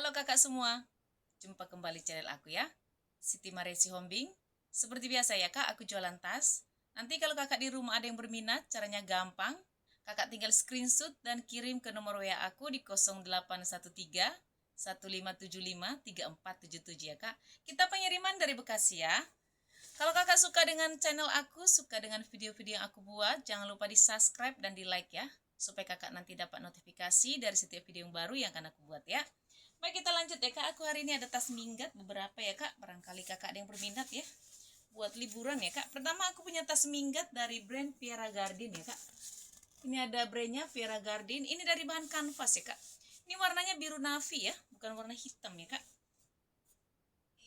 Halo kakak semua, jumpa kembali channel aku ya, Siti Maresi Hombing. Seperti biasa ya kak, aku jualan tas. Nanti kalau kakak di rumah ada yang berminat, caranya gampang. Kakak tinggal screenshot dan kirim ke nomor WA aku di 0813 1575 3477 ya kak. Kita pengiriman dari Bekasi ya. Kalau kakak suka dengan channel aku, suka dengan video-video yang aku buat, jangan lupa di subscribe dan di like ya, supaya kakak nanti dapat notifikasi dari setiap video yang baru yang akan aku buat ya. Baik, kita lanjut ya kak. Aku hari ini ada tas minggat beberapa ya kak. Barangkali kakak ada yang berminat ya, buat liburan ya kak. Pertama aku punya tas minggat dari brand Pierre Cardin ya kak. Ini ada brandnya Pierre Cardin. Ini dari bahan kanvas ya kak. Ini warnanya biru navy ya, bukan warna hitam ya kak.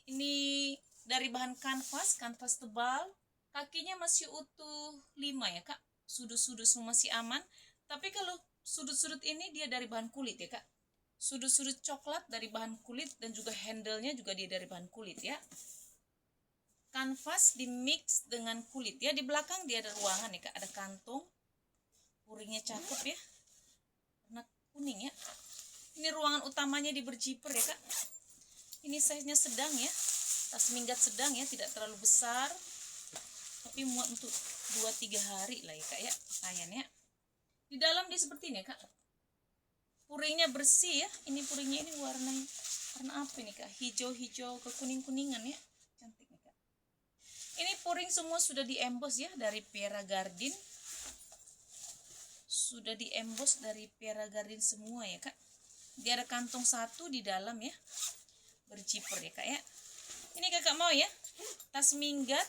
Ini dari bahan kanvas tebal. Kakinya masih utuh 5 ya kak. Sudut-sudut semua masih aman. Tapi kalau sudut-sudut ini dia dari bahan kulit ya kak. Sudut-sudut coklat dari bahan kulit dan juga handle-nya juga dia dari bahan kulit ya. Kanvas di mix dengan kulit ya. Di belakang dia ada ruangan ya kak, ada kantong. Puringnya cakep ya. Warna kuning ya. Ini ruangan utamanya di berjiper ya kak. Ini size-nya sedang ya. Tas minggat sedang ya, tidak terlalu besar. Tapi muat untuk 2-3 hari lah ya kak ya, pakaiannya. Di dalam dia seperti ini ya kak. Puringnya bersih ya. Ini puringnya ini warna apa ini kak? Hijau-hijau ke kuning-kuningan ya. Cantik nih kak. Ini puring semua sudah di-emboss ya dari Pierre Cardin. Sudah di-emboss dari Pierre Cardin semua ya kak. Dia ada kantong satu di dalam ya. Berjiper ya kak ya. Ini kakak mau ya. Tas minggat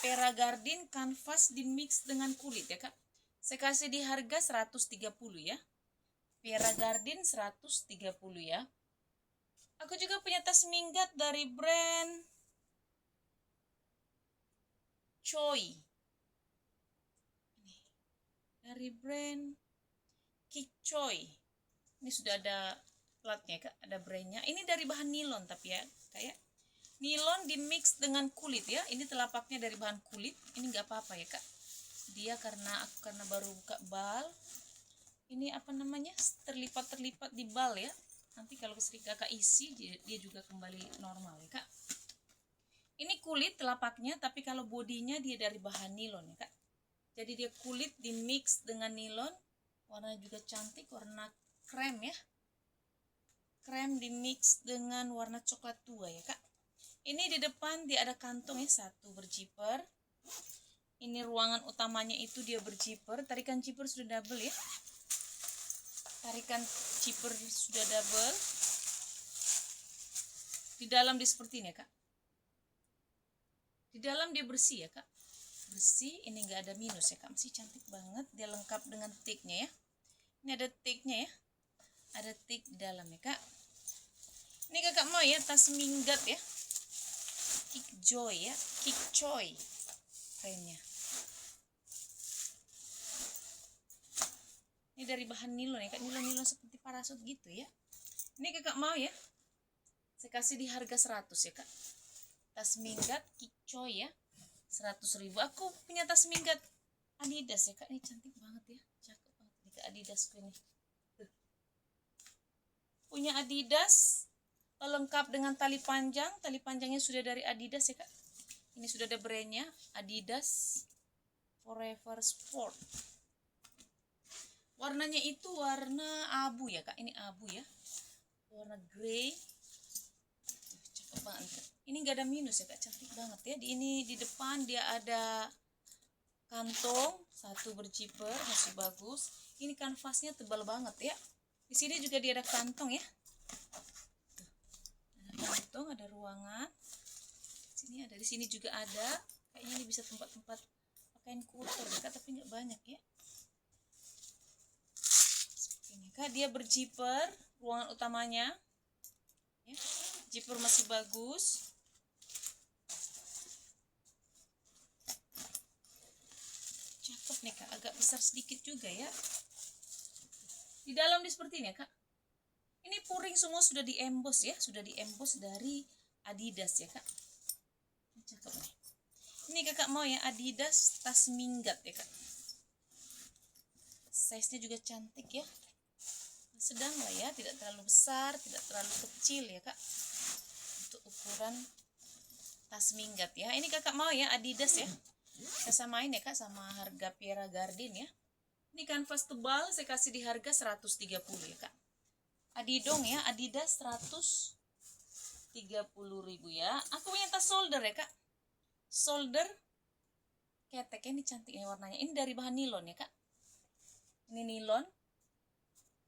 Pierre Cardin kanvas di mix dengan kulit ya kak. Saya kasih di harga 130 ya. Pierre Cardin 130 ya. Aku juga punya tas minggat dari brand Choi. Dari brand Kik Choi. Ini sudah ada platnya kak, ada brandnya. Ini dari bahan nilon tapi ya, kayak nilon di mix dengan kulit ya. Ini telapaknya dari bahan kulit. Ini nggak apa-apa ya kak. Dia karena baru buka bal. Ini apa namanya, terlipat di bal ya. Nanti kalau sering kakak isi dia juga kembali normal ya kak. Ini kulit telapaknya, tapi kalau bodinya dia dari bahan nilon ya kak. Jadi dia kulit di mix dengan nilon. Warnanya juga cantik, warna krem ya. Krem di mix dengan warna coklat tua ya kak. Ini di depan dia ada kantong ya, satu berjiper. Ini ruangan utamanya itu dia berjiper. Tarikan zipper sudah double ya. Tarikan zipper sudah double. Di dalam dia seperti ini ya kak. Di dalam dia bersih ya kak. Bersih, ini enggak ada minus ya kak. Masih cantik banget. Dia lengkap dengan tiknya ya. Ini ada tiknya ya. Ada tik di dalam ya kak. Ini kakak mau ya tas minggat ya. Kik Joy ya. Kik Choi. Kayaknya. Ini dari bahan nilon ya kak. Nilon-nilon seperti parasut gitu ya. Ini kakak mau ya. Saya kasih di harga 100 ya kak. Tas minggat Kik Choi ya. 100.000. Aku punya tas minggat Adidas ya kak. Ini cantik banget ya. Cakep banget nih kak Adidasku ini. Punya Adidas. Lengkap dengan tali panjang. Tali panjangnya sudah dari Adidas ya kak. Ini sudah ada brandnya. Adidas Forever Sport. Warnanya itu warna abu ya kak. Ini abu ya. Warna grey. Cakep banget kak. Ini gak ada minus ya kak. Cantik banget ya. Ini di depan dia ada kantong. Satu berjiper. Masih bagus. Ini kanvasnya tebal banget ya. Di sini juga dia ada kantong ya. Ada kantong, ada ruangan. Sini ada, di sini juga ada. Kayaknya ini bisa tempat-tempat pakaian kotor ya kak. Tapi nggak banyak ya. Ini kak, dia berjiper, ruangan utamanya ya. Jiper masih bagus. Cakep nih kak, agak besar sedikit juga ya. Di dalam dia seperti ini ya kak. Ini puring semua sudah di-emboss ya, sudah di-emboss dari Adidas ya kak. Ini cakep nih. Ini kakak mau ya Adidas tas minggat ya kak. Size nya juga cantik ya. sedang lah ya, tidak terlalu besar, tidak terlalu kecil ya kak, untuk ukuran tas minggat ya. Ini kakak mau ya Adidas ya, saya samain ya kak sama harga Pierre Cardin ya. Ini kanvas tebal saya kasih di harga 130 ya kak. Adidong ya, Adidas 130.000 ya. Aku punya tas shoulder ya kak, shoulder ketek. Ini cantik ya warnanya, ini dari bahan nilon ya kak. Ini nilon,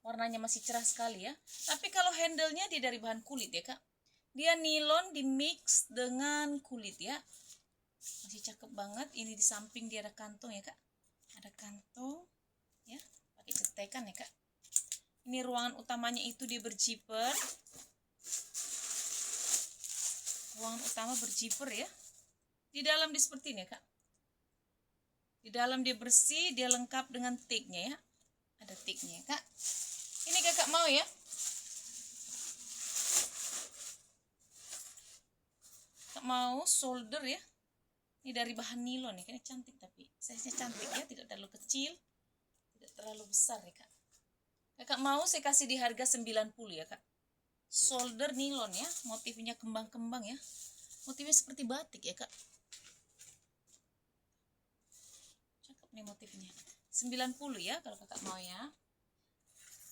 warnanya masih cerah sekali ya. Tapi kalau handle-nya dia dari bahan kulit ya kak. Dia nilon di mix dengan kulit ya. Masih cakep banget. Ini di samping dia ada kantong ya kak. Ada kantong ya, pakai cetekan ya kak. Ini ruangan utamanya itu dia berzipper. Ruangan utama berzipper ya. Di dalam dia seperti ini ya kak. Di dalam dia bersih, dia lengkap dengan tagnya ya. Ada tagnya ya kak. Ini kakak mau ya. Kakak mau shoulder ya. Ini dari bahan nilon ya. Ini cantik tapi size-nya cantik ya. Tidak terlalu kecil, tidak terlalu besar ya kak. Kakak mau saya kasih di harga 90 ya kak. Shoulder nilon ya. Motifnya kembang-kembang ya. Motifnya seperti batik ya kak. Cakep nih motifnya. 90 ya kalau kakak mau ya.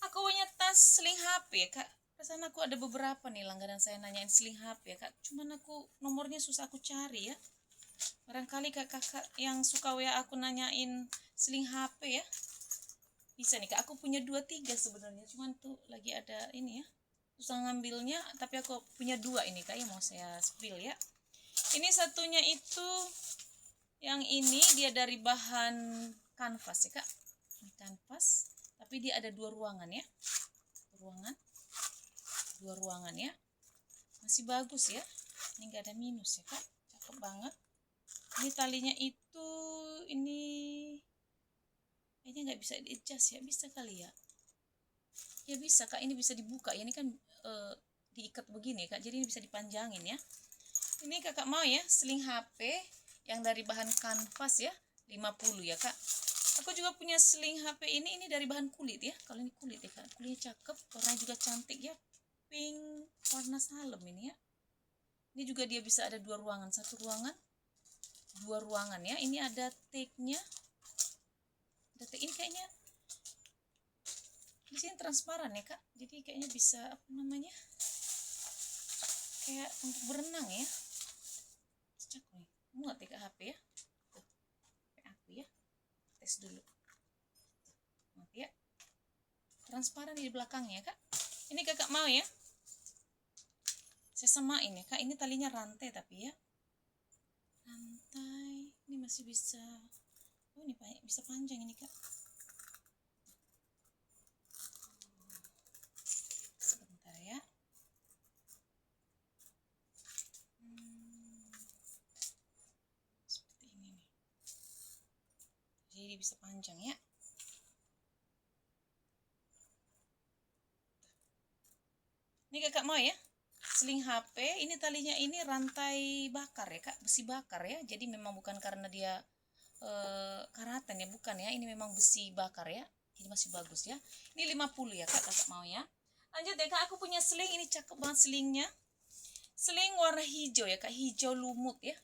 Aku punya tas sling HP ya kak. Pesan aku ada beberapa nih langganan saya nanyain sling HP ya kak. Cuman aku nomornya susah aku cari ya. Barangkali kakak yang suka WA aku nanyain sling HP ya. Bisa nih kak. Aku punya 2-3 sebenarnya. Cuman tuh lagi ada ini ya. Susah ngambilnya. Tapi aku punya 2 ini kak yang mau saya spill ya. Ini satunya itu yang ini dia dari bahan kanvas ya kak. Ini kanvas. Tapi dia ada 2 ruangan ya. Dua ruangan ya. Masih bagus ya. Ini enggak ada minus ya kak. Cakep banget. Ini talinya itu ini kayaknya nggak bisa di-adjust ya. Bisa kali ya. Ya bisa kak. Ini bisa dibuka ya. Ini kan diikat begini kak. Jadi ini bisa dipanjangin ya. Ini kakak mau ya sling HP yang dari bahan kanvas ya. 50 ya kak. Aku juga punya sling HP ini dari bahan kulit ya. Kalau ini kulit ya kak, kulitnya cakep, warnanya juga cantik ya, pink warna salem ini ya. Ini juga dia bisa ada 2 ruangan, 1 ruangan, 2 ruangan ya. Ini ada tagnya, ada tag ini kayaknya di sini transparan ya kak. Jadi kayaknya bisa apa namanya, kayak untuk berenang ya. Cakep nih, muat ya kak HP ya. Tuh, HP aku ya. Tes dulu ya, transparan di belakangnya kak. Ini kakak mau ya saya samain ya kak. Ini talinya rantai tapi ya, rantai ini masih bisa. Oh ini bisa panjang ini kak. Sebentar ya. Seperti ini nih, jadi bisa panjang ya. Ini kakak mau ya sling HP. Ini talinya ini rantai bakar ya kak, besi bakar ya. Jadi memang bukan karena dia karatan ya, bukan ya. Ini memang besi bakar ya. Ini masih bagus ya. Ini 50 ya kak, kakak mau ya. Lanjut ya kak, aku punya sling. Ini cakep banget slingnya. Sling warna hijau ya kak, hijau lumut ya.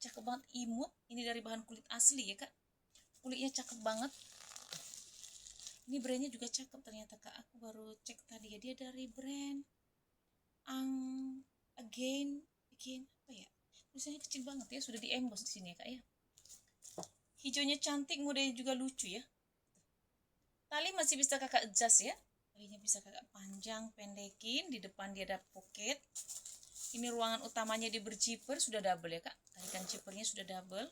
Cakep banget, imut. Ini dari bahan kulit asli ya kak. Kulitnya cakep banget. Ini brandnya juga cakep ternyata kak. Aku baru cek tadi ya, dia dari brand again apa ya? Tulisannya kecil banget ya, sudah di-emboss di sini ya kak ya. Hijaunya cantik, mudanya juga lucu ya. Tali masih bisa kakak adjust ya. Talinya bisa kakak panjang, pendekin. Di depan dia ada pocket. Ini ruangan utamanya dia berzipper, sudah double ya kak. Tarikan zippernya sudah double.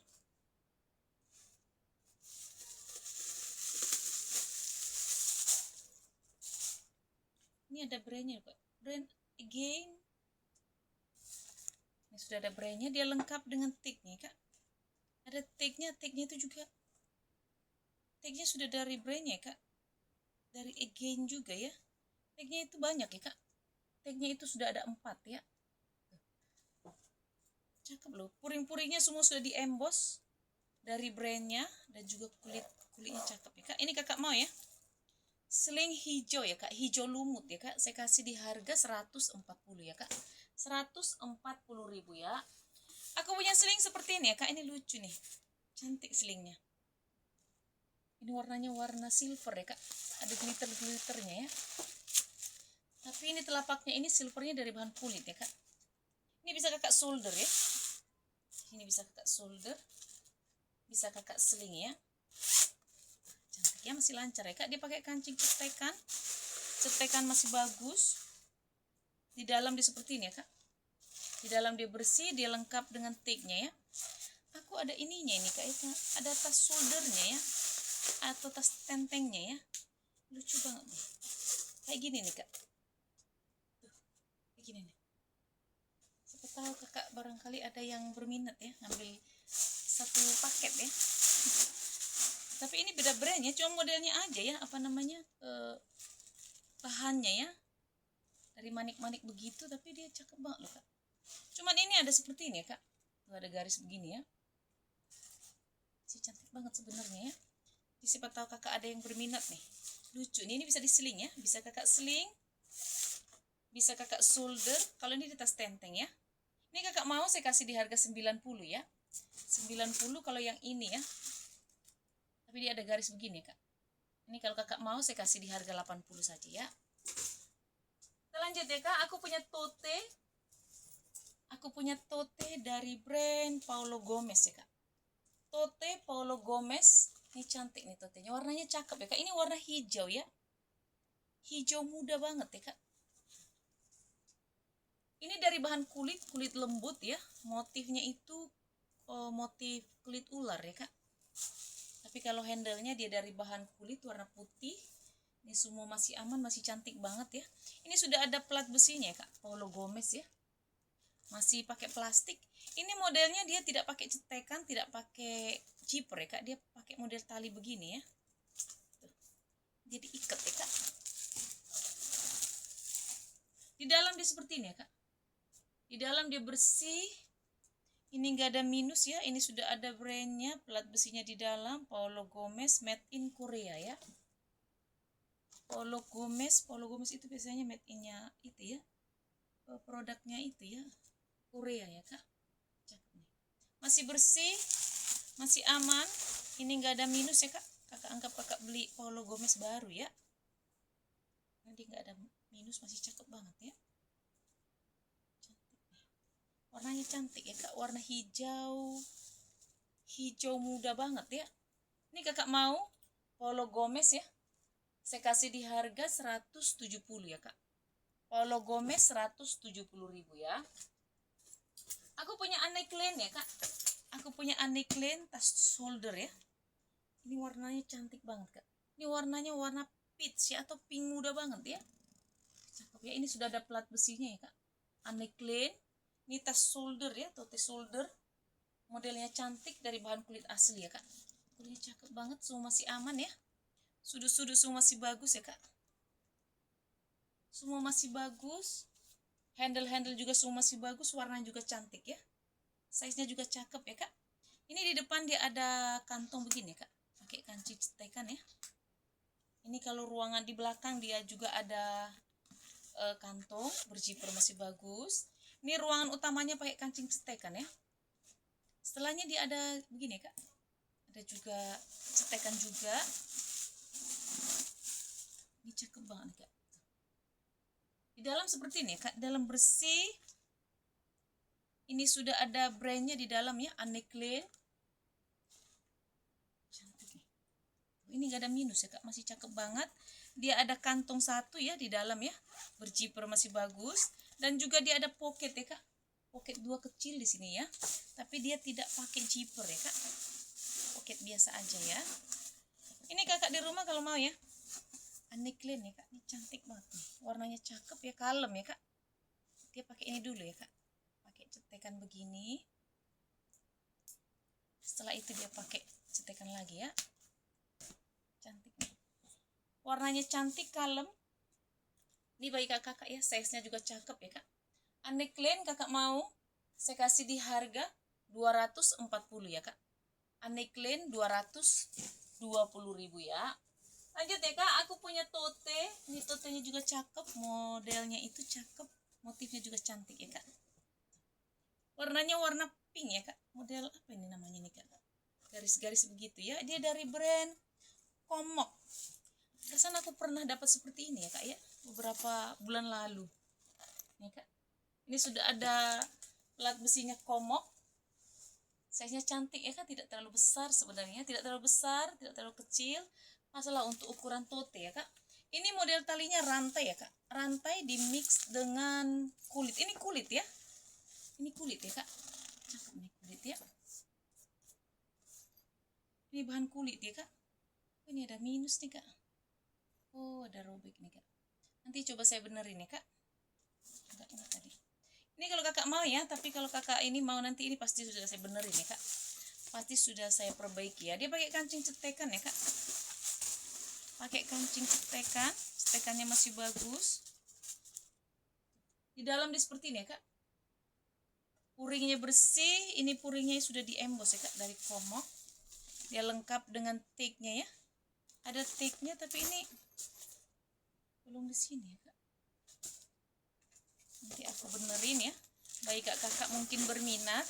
Ini ada brandnya kak, brand again. Ini sudah ada brandnya, dia lengkap dengan tagnya kak. Ada tagnya itu juga. Tagnya sudah dari brandnya kak. Dari again juga ya. Tagnya itu banyak ya kak. Tagnya itu sudah ada 4 ya. Cakep loh. Puring-puringnya semua sudah di-emboss dari brandnya. Dan juga kulitnya cakep ya kak. Ini kakak mau ya Seling hijau ya kak, hijau lumut ya kak. Saya kasih di harga 140 ya kak. 140.000 ya. Aku punya seling seperti ini ya kak. Ini lucu nih. Cantik selingnya. Ini warnanya warna silver ya kak. Ada glitter-glitternya ya. Tapi ini telapaknya ini silvernya dari bahan kulit ya kak. Ini bisa kakak solder ya. Ini bisa kakak solder. Bisa kakak seling ya. Cantik ya, masih lancar ya kak. Dia pakai kancing cetekan. Cetekan masih bagus. Di dalam dia seperti ini ya kak. Di dalam dia bersih, dia lengkap dengan tagnya ya. Aku ada ininya ini kak ya. Ada tas soldernya ya. Atau tas tentengnya ya. Lucu banget nih. Kayak gini nih kak. Tuh, kayak gini nih. Siapa tahu kakak barangkali ada yang berminat ya. Ngambil satu paket ya. Tapi ini beda brandnya, cuma modelnya aja ya, apa namanya, bahannya ya, dari manik-manik begitu, tapi dia cakep banget loh kak. Cuman ini ada seperti ini ya kak, tuh ada garis begini ya, si cantik banget sebenarnya ya. Jadi siapa tahu kakak ada yang berminat nih, lucu nih, ini bisa diseling ya, bisa kakak seling, bisa kakak solder. Kalau ini di tas tenteng ya, ini kakak mau saya kasih di harga 90 ya, 90 kalau yang ini ya. Tapi dia ada garis begini kak. Ini kalau kakak mau saya kasih di harga 80 saja ya. Kita lanjut ya kak. Aku punya tote. Aku punya tote dari brand Paulo Gomez ya kak. Tote Paulo Gomez. Ini cantik nih totenya. Warnanya cakep ya kak. Ini warna hijau ya. Hijau muda banget ya kak. Ini dari bahan kulit lembut ya. Motifnya itu motif kulit ular ya kak. Tapi kalau handle-nya dia dari bahan kulit warna putih. Ini semua masih aman, masih cantik banget ya. Ini sudah ada plat besinya ya kak, Paulo Gomez ya. Masih pakai plastik. Ini modelnya dia tidak pakai cetekan, tidak pakai zipper ya kak. Dia pakai model tali begini ya. Tuh. Dia diikat ya kak. Di dalam dia seperti ini ya kak. Di dalam dia bersih. Ini enggak ada minus ya, ini sudah ada brandnya, plat besinya di dalam, Paulo Gomez, made in Korea ya. Paulo Gomez itu biasanya made in-nya itu ya, produknya itu ya, Korea ya kak. Cakep nih. Masih bersih, masih aman, ini enggak ada minus ya kak. Kakak anggap kakak beli Paulo Gomez baru ya. Nanti enggak ada minus, masih cakep banget ya. Warnanya cantik ya kak, warna hijau, hijau muda banget ya. Ini kakak mau Paulo Gomez ya, saya kasih di harga 170 ya kak. Paulo Gomez 170.000 ya. Aku punya Anne-Klein ya kak. Aku punya Anne-Klein tas shoulder ya. Ini warnanya cantik banget kak. Ini warnanya warna peach ya, atau pink muda banget ya. Cakep ya, ini sudah ada plat besinya ya kak. Anne-Klein. Ini tas shoulder ya, tote shoulder. Modelnya cantik dari bahan kulit asli ya kak. Kulitnya cakep banget, semua masih aman ya. Sudut-sudut semua masih bagus ya kak. Semua masih bagus. Handle-handle juga semua masih bagus, warnanya juga cantik ya. Size-nya juga cakep ya kak. Ini di depan dia ada kantong begini kak. Pakai kancing cetekan ya. Ini kalau ruangan di belakang dia juga ada kantong, berzipper masih bagus. Ini ruangan utamanya pakai kancing cetekan ya. Setelahnya dia ada begini kak. Ada juga cetekan juga. Ini cakep banget kak. Di dalam seperti ini kak. Dalam bersih. Ini sudah ada brandnya di dalam ya. Anne-Klein. Cantik nih. Ini gak ada minus ya kak. Masih cakep banget. Dia ada kantong satu ya di dalam ya. Berzipper masih bagus. Dan juga dia ada pocket ya kak. Pocket 2 kecil di sini ya. Tapi dia tidak pakai zipper ya kak. Pocket biasa aja ya. Ini kakak di rumah kalau mau ya. Anne-Klein ya kak. Ini cantik banget nih. Warnanya cakep ya, kalem ya kak. Dia pakai ini dulu ya kak. Pakai cetekan begini. Setelah itu dia pakai cetekan lagi ya. Cantik nih. Warnanya cantik, kalem. Ini bagi kakak ya, size-nya juga cakep ya kak. Anne-Klein kakak mau, saya kasih di harga 240 ya kak. Anne-Klein 220.000 ya. Lanjut ya kak, aku punya tote. Ini totenya juga cakep, modelnya itu cakep, motifnya juga cantik ya kak. Warnanya warna pink ya kak. Model apa ini namanya nih kak? Garis-garis begitu ya. Dia dari brand Komok. Kesan aku pernah dapat seperti ini ya kak ya, beberapa bulan lalu. Nih kak, ini sudah ada plat besinya Komok. Size-nya cantik ya kak, tidak terlalu besar sebenarnya, tidak terlalu besar, tidak terlalu kecil. Masalah untuk ukuran tote ya kak. Ini model talinya rantai ya kak, rantai di mix dengan kulit. Ini kulit ya, ini kulit ya kak, cakep nih kulit ya. Ini bahan kulit ya kak. Oh, ini ada minus nih kak. Oh, ada robek nih kak. Nanti coba saya benerin ya kak. Enggak tadi. Ini kalau kakak mau ya, tapi kalau kakak ini mau nanti ini pasti sudah saya benerin ya kak. Pasti sudah saya perbaiki ya. Dia pakai kancing cetekan ya kak. Pakai kancing cetekan, cetekannya masih bagus. Di dalam dia seperti ini ya kak. Puringnya bersih, ini puringnya sudah diembos ya kak dari Komok. Dia lengkap dengan tag-nya ya. Ada tag-nya tapi ini belum di sini ya kak. Nanti aku benerin ya. Baik kak, kakak mungkin berminat.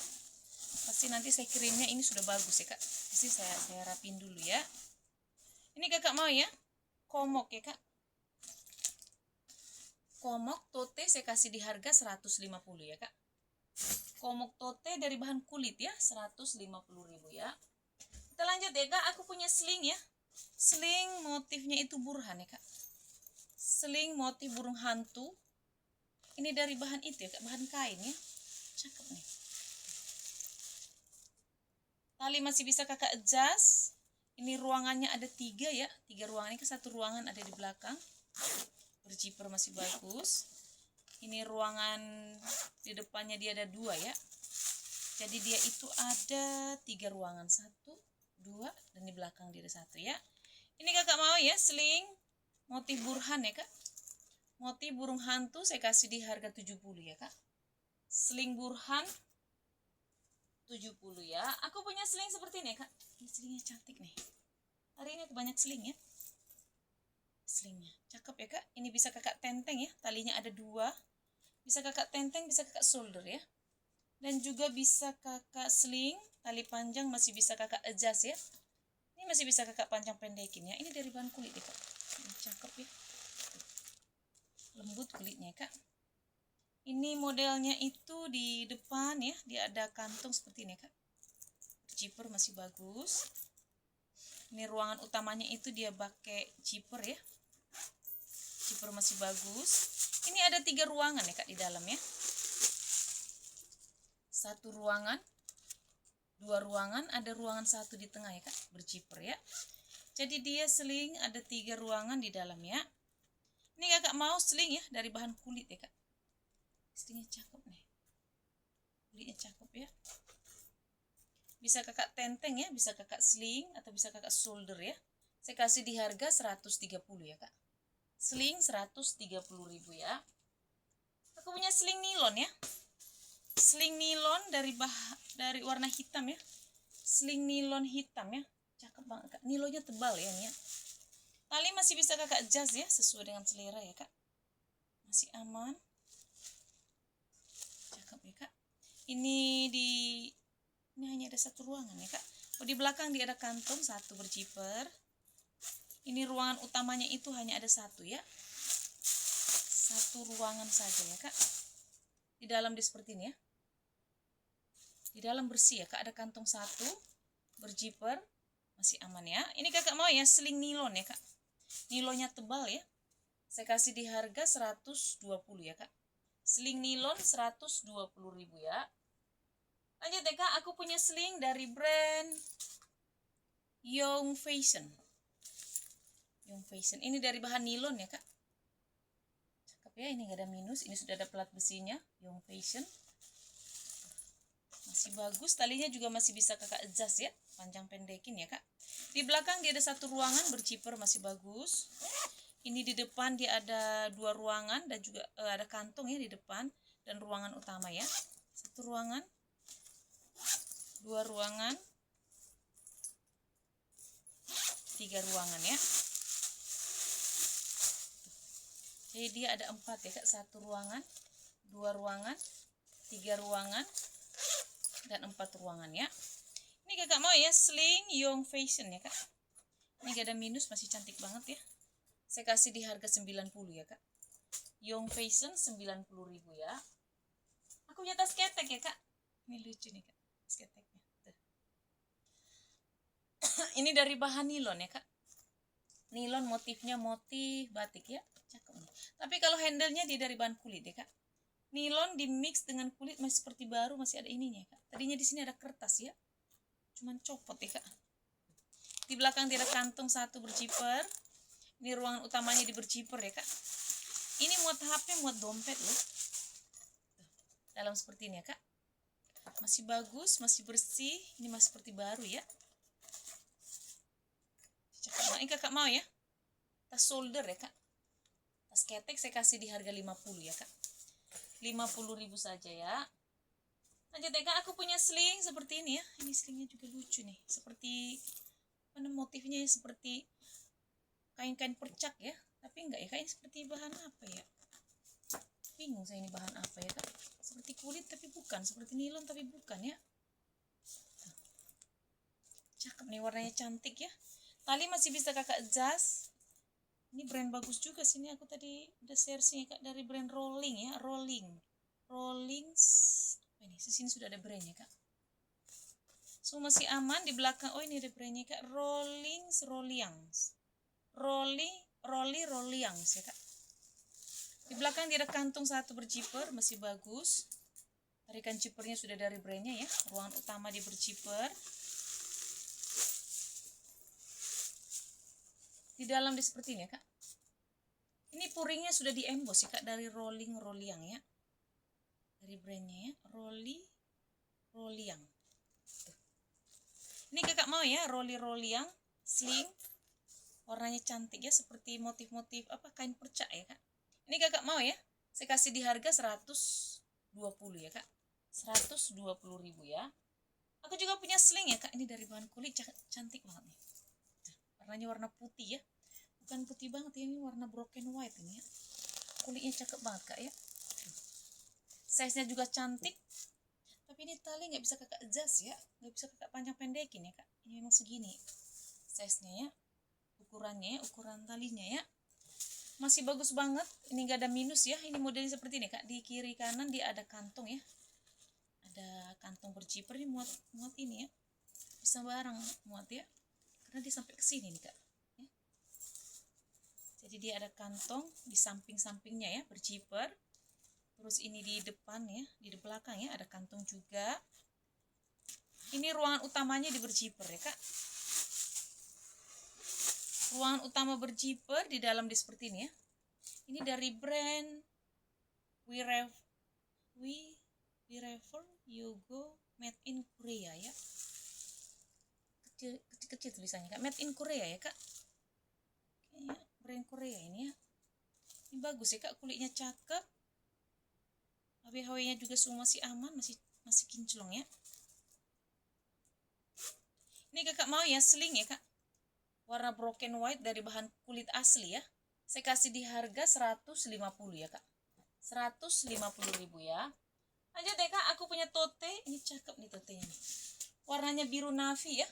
Pasti nanti saya kirimnya ini sudah bagus ya kak. Pasti saya rapin dulu ya. Ini kakak mau ya, Komok ya kak. Komok tote saya kasih di harga 150 ya kak. Komok tote dari bahan kulit ya, 150.000 ya. Kita lanjut ya kak, aku punya sling ya. Sling motifnya itu burhan ya kak. Sling motif burung hantu. Ini dari bahan itu ya kak, bahan kain ya. Cakep nih. Tali masih bisa kakak adjust. Ini ruangannya ada 3 ya, 3 ruangan. Ini satu ruangan ada di belakang, berzipper masih bagus. Ini ruangan di depannya dia ada 2 ya, jadi dia itu ada 3 ruangan, 1, 2, dan di belakang dia ada 1 ya. Ini kakak mau ya, sling motif burhan ya kak, motif burung hantu saya kasih di harga 70 ya kak. Sling burhan 70 ya. Aku punya sling seperti ini ya kak. Ini slingnya cantik nih. Hari ini aku banyak sling ya. Slingnya cakep ya kak. Ini bisa kakak tenteng ya. Talinya ada 2. Bisa kakak tenteng, bisa kakak solder ya. Dan juga bisa kakak sling. Tali panjang masih bisa kakak adjust ya. Ini masih bisa kakak panjang pendekin ya. Ini dari bahan kulit ya kak. Ini cakep ya. Lembut kulitnya ya kak. Ini modelnya itu di depan ya, dia ada kantong seperti ini kak. Zipper masih bagus. Ini ruangan utamanya itu dia pakai zipper ya. Zipper masih bagus. Ini ada 3 ruangan ya kak di dalam ya. 1 ruangan, 2 ruangan, ada ruangan 1 di tengah ya kak, berzipper ya. Jadi dia sling ada 3 ruangan di dalam ya. Ini kakak mau sling ya dari bahan kulit ya kak. Slingnya cakep nih, kulitnya cakep ya. Bisa kakak tenteng ya, bisa kakak sling atau bisa kakak solder ya. Saya kasih di harga 130 ya kak. Sling 130.000 ya. Aku punya sling nilon ya. Sling nilon dari warna hitam ya. Sling nilon hitam ya. Cakep banget kak. Nilonnya tebal ya nih ya. Tali masih bisa kakak adjust ya sesuai dengan selera ya kak. Masih aman. Ya kak, ini hanya ada 1 ruangan ya kak. Oh, di belakang dia ada kantong 1 berzipper. Ini ruangan utamanya itu hanya ada 1 ya, 1 ruangan saja ya kak. Di dalam dia seperti ini ya. Di dalam bersih ya kak, ada kantong 1 berzipper, masih aman ya. Ini kakak mau ya sling nilon ya kak. Nilonnya tebal ya. Saya kasih di harga 120 ya kak. Sling nilon 120.000 ya. Lanjut ya kak, aku punya sling dari brand Young Fashion. Young Fashion, ini dari bahan nilon ya kak. Cakep ya, ini gak ada minus, ini sudah ada plat besinya. Young Fashion masih bagus, talinya juga masih bisa kakak adjust ya, panjang pendekin ya kak. Di belakang dia ada 1 ruangan berzipper masih bagus. Ini di depan dia ada 2 ruangan dan juga ada kantong ya di depan dan ruangan utama ya. 1 ruangan, 2 ruangan, 3 ruangan ya. Jadi dia ada 4 ya kak, 1 ruangan, 2 ruangan, 3 ruangan, dan 4 ruangan ya. Ini kakak mau ya sling young fashion ya kak. Ini gak ada minus, masih cantik banget ya. Saya kasih di harga 90 ya kak. Young fashion 90.000 ya. Aku punya tas ketek ya kak. Ini lucu nih kak, tas keteknya. Ini dari bahan nilon ya kak. Nilon motifnya motif batik ya. Cakep nih. Tapi kalau handle-nya dia dari bahan kulit ya kak. Nilon di mix dengan kulit masih seperti baru, masih ada ininya ya kak. Tadinya di sini ada kertas ya. Cuman copot ya kak. Di belakang dia ada kantong 1 berjiper. Ini ruangan utamanya di berjiper ya kak. Ini muat HP, muat dompet loh. Dalam seperti ini ya kak. Masih bagus, masih bersih. Ini masih seperti baru ya. Cakep. Ini kakak mau ya. Tas shoulder ya kak. Tas ketek saya kasih di harga 50 ya kak. 50.000 saja ya. Lanjut ya kak, aku punya sling seperti ini ya. Ini slingnya juga lucu nih. Seperti mana motifnya ya, seperti kain-kain percak ya. Tapi enggak ya kak, ini seperti bahan apa ya. Bingung saya ini bahan apa ya kak. Seperti kulit tapi bukan. Seperti nilon tapi bukan ya. Cakep nih, warnanya cantik ya. Tali masih bisa kakak adjust. Ini brand bagus juga sini, aku tadi udah share sini kak, dari brand Rolling ya, Rolling. Apa ini? Sini sudah ada brandnya kak. So masih aman di belakang. Oh ini ada brandnya kak, Rolliangs. Rolliangs ya kak. Di belakang dia ada kantung 1 berjiper, masih bagus. Tarikan jipernya sudah dari brandnya ya. Ruangan utama dia berjiper. Di dalam dia seperti ini ya kak. Ini puringnya sudah di emboss ya kak, dari Rolliang ya. Dari brandnya ya, Rolliang. Ini kakak mau ya, Rolliang sling. Warnanya cantik ya, seperti motif-motif apa, kain percak ya kak. Ini kakak mau ya, saya kasih di harga 120 ya kak. 120.000 ya. Aku juga punya sling ya kak, ini dari bahan kulit, cantik banget nih. Warnanya warna putih ya. Bukan putih banget ya, ini warna broken white ini ya. Kulitnya cakep banget kak ya. Size-nya juga cantik. Tapi ini tali nggak bisa kakak adjust ya. Nggak bisa kakak panjang pendekin ya kak. Ini memang segini size-nya ya. Ukurannya ya, ukuran talinya ya. Masih bagus banget. Ini nggak ada minus ya. Ini modelnya seperti ini kak. Di kiri kanan dia ada kantong ya. Ada kantong berjiper, ini muat ini ya. Bisa barang muat ya. Karena dia sampai ke sini nih kak. Jadi dia ada kantong di samping-sampingnya ya, berjiper. Terus ini di depan ya, di belakang ya, ada kantong juga. Ini ruangan utamanya di berjiper ya kak. Ruangan utama berjiper, di dalam di seperti ini ya. Ini dari brand Werever Yogo Made in Korea ya. Kecil-kecil tulisannya kak, Made in Korea ya kak. Kayaknya brand Korea ini ya. Ini bagus ya kak, kulitnya cakep. HW-nya juga semua masih aman, masih kinclong ya. Ini kakak mau ya sling ya kak. Warna broken white dari bahan kulit asli ya. Saya kasih di harga 150 ya kak. 150.000 ya. Lanjut deh kak, aku punya tote. Ini cakep nih totenya nih. Warnanya biru navy ya.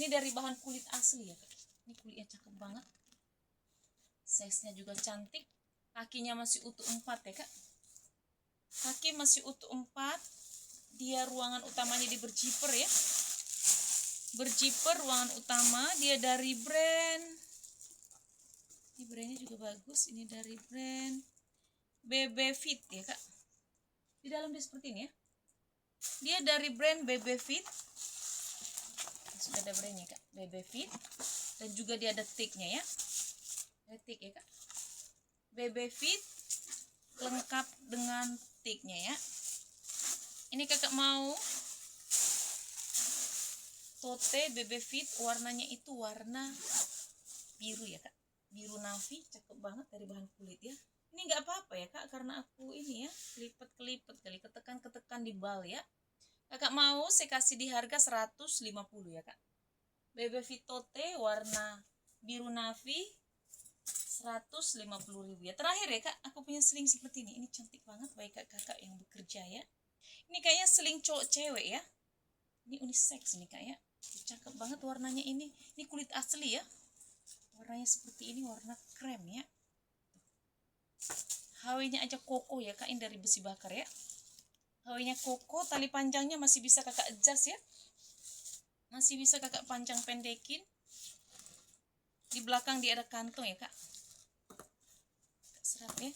Ini dari bahan kulit asli ya kak. Ini kulitnya cakep banget. Size-nya juga cantik. Kakinya masih utuh 4 ya kak. Kaki masih utuh 4. Dia ruangan utamanya di berjiper ya. Berjiper ruangan utama. Dia dari brand. Ini brandnya juga bagus. Ini dari brand BB Fit ya kak. Di dalam dia seperti ini ya. Dia dari brand BB Fit. Sudah ada brandnya kak. BB Fit. Dan juga dia ada tag-nya ya. Ada tag ya kak. BB Fit. Lengkap dengan tag-nya ya. Ini kakak mau tote BB Fit, warnanya itu warna biru ya kak. Biru navy, cakep banget dari bahan kulit ya. Ini nggak apa-apa ya kak, karena aku ini ya kelipet-kelipet kali, ketekan-ketekan di bal ya. Kakak mau saya kasih di harga 150 ya kak. BB Fit tote warna biru navy 150.000 ya. Terakhir ya kak, aku punya seling seperti ini cantik banget bagi kakak yang bekerja ya. Ini kayaknya seling cowok cewek ya, ini unisex nih kak ya. Cakep banget warnanya ini kulit asli ya, warnanya seperti ini, warna krem ya. HW-nya aja kokoh ya kak, ini dari besi bakar ya. HW-nya kokoh, tali panjangnya masih bisa kakak adjust ya, masih bisa kakak panjang pendekin. Di belakang dia ada kantong ya kak, serap ya,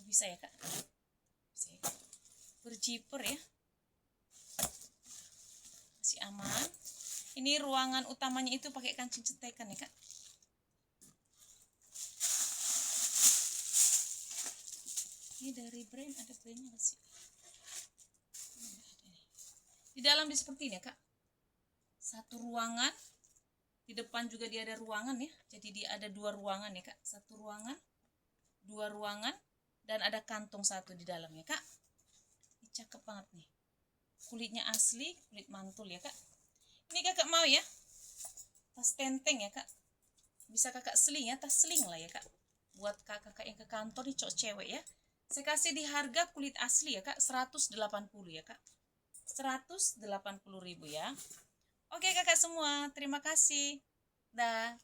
bisa ya kak, bisa ya. Berjiper ya, masih aman. Ini ruangan utamanya itu pakai kancing cetekan ya kak. Ini dari brand, ada brandnya nggak sih? Di dalam dia seperti ini ya kak, satu ruangan. Di depan juga dia ada ruangan ya, jadi dia ada 2 ruangan ya kak, 1 ruangan, 2 ruangan, dan ada kantong 1 di dalamnya kak. Ini cakep banget nih, kulitnya asli, kulit mantul ya kak. Ini kakak mau ya, tas tenteng ya kak, bisa kakak seling ya, tas seling lah ya kak, buat kakak yang ke kantor nih, cowok cewek ya. Saya kasih di harga kulit asli ya kak, 180 ya kak, 180.000 ya. Oke kakak semua, terima kasih. Dah.